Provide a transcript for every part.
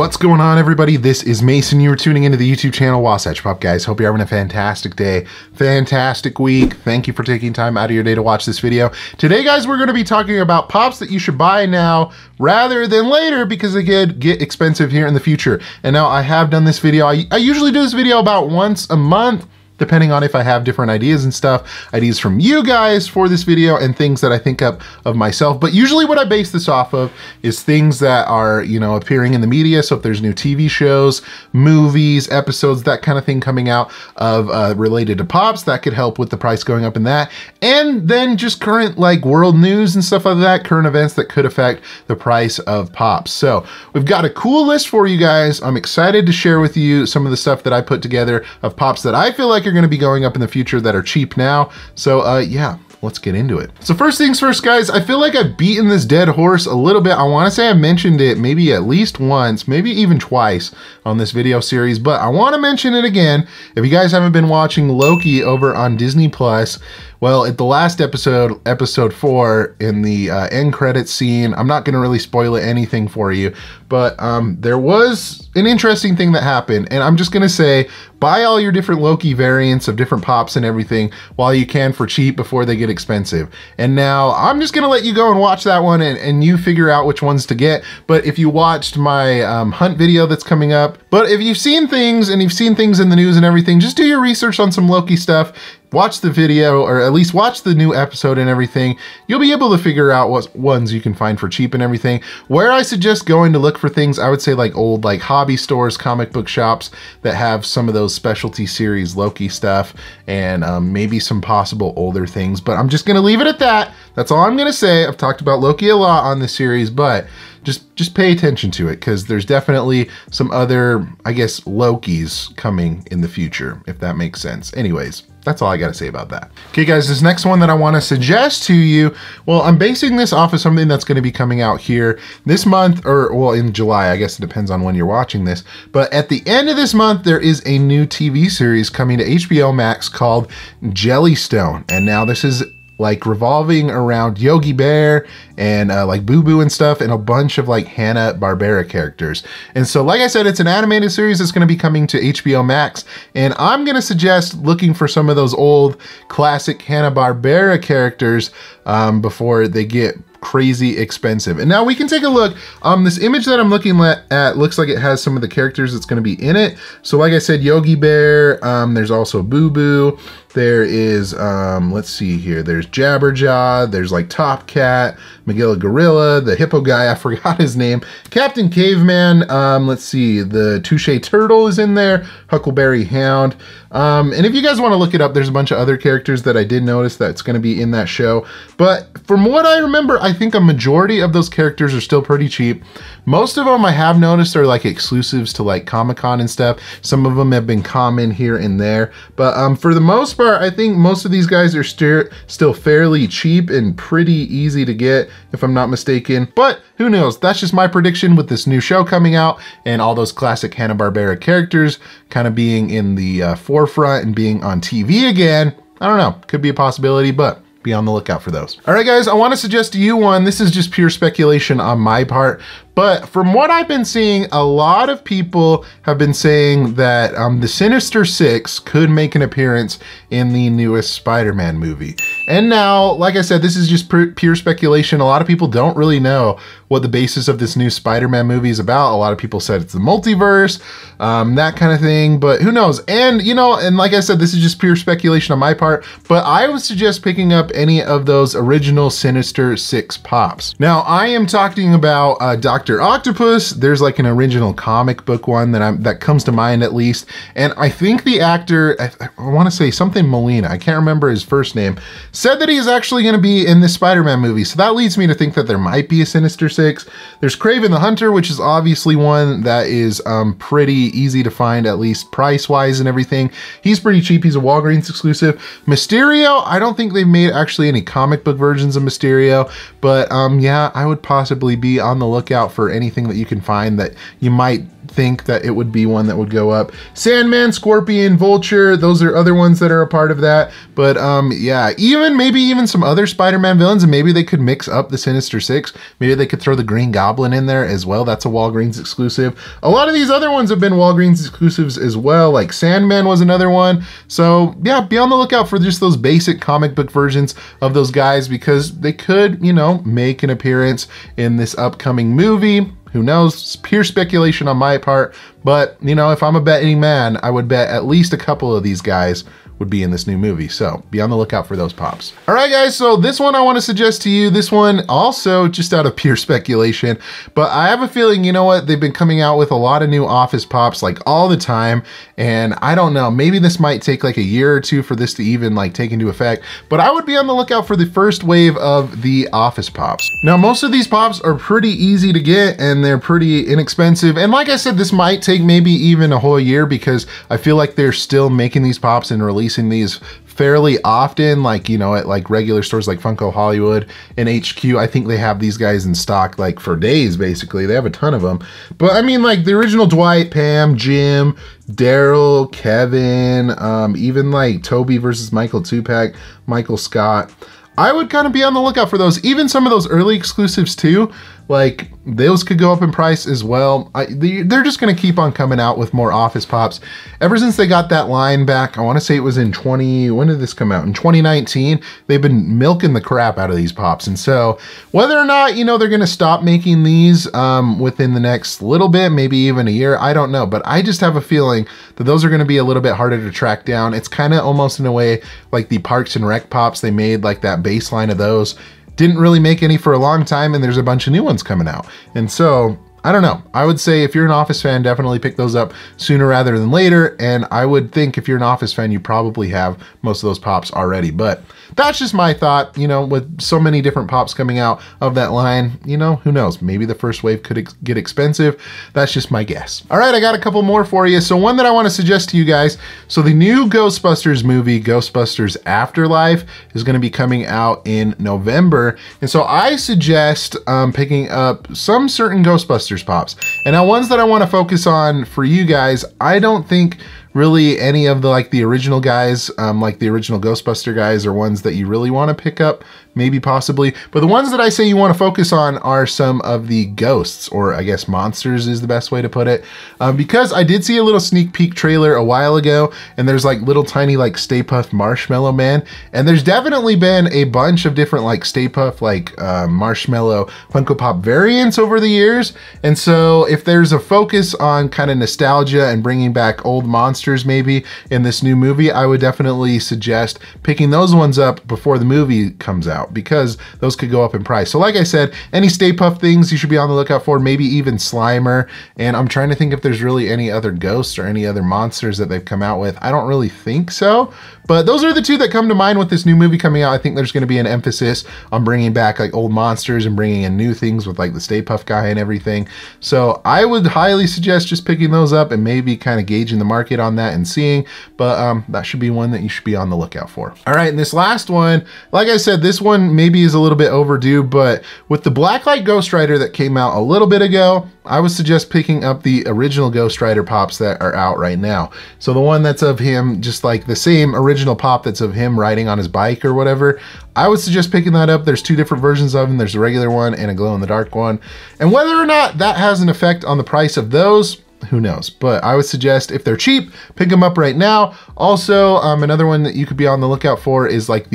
What's going on, everybody? This is Mason. You are tuning into the YouTube channel Wasatch Pop, guys. Hope you're having a fantastic day, fantastic week. Thank you for taking time out of your day to watch this video. Today, guys, we're going to be talking about pops that you should buy now rather than later because they could get expensive here in the future. And now I have done this video. I usually do this video about once a month, depending on if I have different ideas and stuff, ideas from you guys for this video and things that I think up of myself. But usually what I base this off of is things that are, you know, appearing in the media. So if there's new TV shows, movies, episodes, that kind of thing coming out of related to pops, that could help with the price going up in that. And then just current like world news and stuff like that, current events that could affect the price of pops. So we've got a cool list for you guys. I'm excited to share with you some of the stuff that I put together of pops that I feel like are going to be going up in the future that are cheap now. So yeah, let's get into it. So first things first, guys, I feel like I've beaten this dead horse a little bit. I want to say I mentioned it maybe at least once, maybe even twice on this video series, but I want to mention it again. If you guys haven't been watching Loki over on Disney Plus, well, at the last episode, episode 4, in the end credits scene, I'm not going to really spoil anything for you, but there was an interesting thing that happened, and I'm just going to say, buy all your different Loki variants of different pops and everything while you can for cheap before they get expensive. And now I'm just going to let you go and watch that one and you figure out which ones to get. But if you watched my hunt video that's coming up, but if you've seen things and you've seen things in the news and everything, just do your research on some Loki stuff. Watch the video, or at least watch the new episode and everything. You'll be able to figure out what ones you can find for cheap and everything. Where I suggest going to look for things, I would say like old like hobby stores, comic book shops that have some of those specialty series Loki stuff and maybe some possible older things. But I'm just gonna leave it at that. That's all I'm gonna say. I've talked about Loki a lot on this series, but just pay attention to it because there's definitely some other, I guess, Lokis coming in the future, if that makes sense. Anyways, that's all I gotta say about that. Okay, guys, this next one that I wanna suggest to you, well, I'm basing this off of something that's gonna be coming out here this month, or well, in July, I guess it depends on when you're watching this. But at the end of this month, there is a new TV series coming to HBO Max called Jellystone. And now this is like revolving around Yogi Bear and like Boo Boo and stuff, and a bunch of like HannaBarbera characters. And so, like I said, it's an animated series that's gonna be coming to HBO Max, and I'm gonna suggest looking for some of those old classic HannaBarbera characters before they get crazy expensive. And now we can take a look. This image that I'm looking at looks like it has some of the characters that's going to be in it. So like I said, Yogi Bear, there's also Boo Boo, there is, let's see here, there's Jabberjaw, there's like Top Cat, Magilla Gorilla, the hippo guy, I forgot his name, Captain Caveman, let's see, the Touche Turtle is in there, Huckleberry Hound, and if you guys want to look it up, there's a bunch of other characters that I did notice that's going to be in that show. But from what I remember, I think a majority of those characters are still pretty cheap. Most of them I have noticed are like exclusives to like Comic-Con and stuff. Some of them have been common here and there. But for the most part, I think most of these guys are still fairly cheap and pretty easy to get, if I'm not mistaken. But who knows? That's just my prediction with this new show coming out and all those classic Hanna-Barbera characters kind of being in the forefront and being on TV again. I don't know, could be a possibility, but be on the lookout for those. All right, guys, I want to suggest to you one. This is just pure speculation on my part, but from what I've been seeing, a lot of people have been saying that the Sinister Six could make an appearance in the newest Spider-Man movie. And now, like I said, this is just pure speculation. A lot of people don't really know what the basis of this new Spider-Man movie is about. A lot of people said it's the multiverse, that kind of thing, but who knows? And, you know, and like I said, this is just pure speculation on my part, but I would suggest picking up any of those original Sinister Six pops. Now, I am talking about Dr. Octopus. There's like an original comic book one that comes to mind at least, and I think the actor, I want to say something Molina, I can't remember his first name, said that he is actually going to be in this Spider-Man movie, so that leads me to think that there might be a Sinister Six. There's Kraven the Hunter, which is obviously one that is pretty easy to find, at least price-wise and everything. He's pretty cheap. He's a Walgreens exclusive. Mysterio, I don't think they've made actually any comic book versions of Mysterio, but yeah, I would possibly be on the lookout for anything that you can find that you might think that it would be one that would go up. Sandman, Scorpion, Vulture, those are other ones that are a part of that. But yeah, maybe even some other Spider-Man villains, and maybe they could mix up the Sinister Six. Maybe they could throw the Green Goblin in there as well. That's a Walgreens exclusive. A lot of these other ones have been Walgreens exclusives as well, like Sandman was another one. So yeah, be on the lookout for just those basic comic book versions of those guys, because they could, you know, make an appearance in this upcoming movie. Who knows? It's pure speculation on my part, but you know, if I'm a betting man, I would bet at least a couple of these guys would be in this new movie. So be on the lookout for those pops. All right, guys, so this one I want to suggest to you, this one also just out of pure speculation, but I have a feeling, you know what, they've been coming out with a lot of new Office Pops like all the time, and I don't know, maybe this might take like a year or two for this to even like take into effect, but I would be on the lookout for the first wave of the Office Pops. Now, most of these pops are pretty easy to get and they're pretty inexpensive, and like I said, this might take maybe even a whole year, because I feel like they're still making these pops and releasing these fairly often, like, you know, at like regular stores like Funko Hollywood and HQ. I think they have these guys in stock like for days, basically. They have a ton of them. But I mean, like the original Dwight, Pam, Jim, Daryl, Kevin, even like Toby versus Michael 2-pack, Michael Scott. I would kind of be on the lookout for those. Even some of those early exclusives too, like those could go up in price as well. They're just gonna keep on coming out with more Office Pops. Ever since they got that line back, I wanna say it was in when did this come out? In 2019, they've been milking the crap out of these pops. And so whether or not, you know, they're gonna stop making these within the next little bit, maybe even a year, I don't know. But I just have a feeling that those are gonna be a little bit harder to track down. It's kind of almost in a way like the Parks and Rec pops. They made like that baseline of those. Didn't really make any for a long time, and there's a bunch of new ones coming out. And so, I don't know. I would say if you're an Office fan, definitely pick those up sooner rather than later. And I would think if you're an Office fan, you probably have most of those pops already. But that's just my thought, you know, with so many different pops coming out of that line, you know, who knows? Maybe the first wave could get expensive. That's just my guess. All right, I got a couple more for you. So one that I want to suggest to you guys. So the new Ghostbusters movie, Ghostbusters Afterlife, is going to be coming out in November. And so I suggest picking up some certain Ghostbusters pops. And now ones that I want to focus on for you guys, I don't think really any of the original guys, like the original Ghostbuster guys, are ones that you really want to pick up, maybe possibly. But the ones that I say you want to focus on are some of the ghosts, or I guess monsters is the best way to put it. Because I did see a little sneak peek trailer a while ago, and there's like little tiny like Stay Puft Marshmallow Man, and there's definitely been a bunch of different like Stay Puft Marshmallow Funko Pop variants over the years. And so if there's a focus on kind of nostalgia and bringing back old monsters maybe in this new movie, I would definitely suggest picking those ones up before the movie comes out, because those could go up in price. So like I said, any Stay Puft things you should be on the lookout for, maybe even Slimer. And I'm trying to think if there's really any other ghosts or any other monsters that they've come out with. I don't really think so, but those are the two that come to mind with this new movie coming out. I think there's going to be an emphasis on bringing back like old monsters and bringing in new things with like the Stay Puft guy and everything. So I would highly suggest just picking those up and maybe kind of gauging the market on that and seeing, but that should be one that you should be on the lookout for. All right, and this last one, like I said, this one maybe is a little bit overdue, but with the Blacklight Ghost Rider that came out a little bit ago, I would suggest picking up the original Ghost Rider pops that are out right now. So the one that's of him, just like the same original pop that's of him riding on his bike or whatever, I would suggest picking that up. There's two different versions of them. There's a regular one and a glow-in-the-dark one. And whether or not that has an effect on the price of those, who knows? But I would suggest if they're cheap, pick them up right now. Also, another one that you could be on the lookout for is like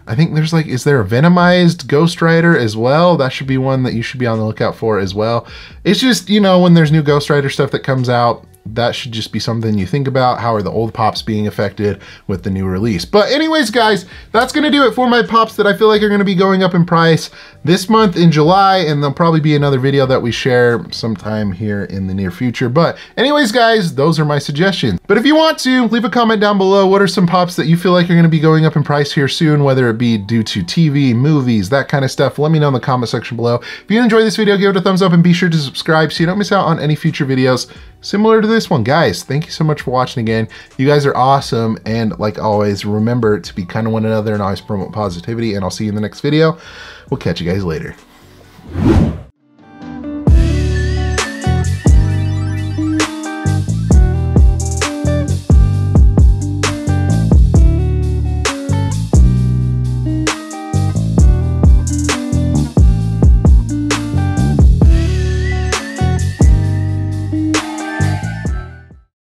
I think there's is there a Venomized Ghost Rider as well? That should be one that you should be on the lookout for as well. It's just, you know, when there's new Ghost Rider stuff that comes out, that should just be something you think about. How are the old pops being affected with the new release? But anyways, guys, that's gonna do it for my pops that I feel like are gonna be going up in price this month in July, and there'll probably be another video that we share sometime here in the near future. But anyways, guys, those are my suggestions. But if you want to, leave a comment down below. What are some pops that you feel like are gonna be going up in price here soon, whether it be due to TV, movies, that kind of stuff? Let me know in the comment section below. If you enjoyed this video, give it a thumbs up and be sure to subscribe so you don't miss out on any future videos similar to this one. Guys, thank you so much for watching again. You guys are awesome, and like always, remember to be kind to one another and always promote positivity, and I'll see you in the next video. We'll catch you guys later.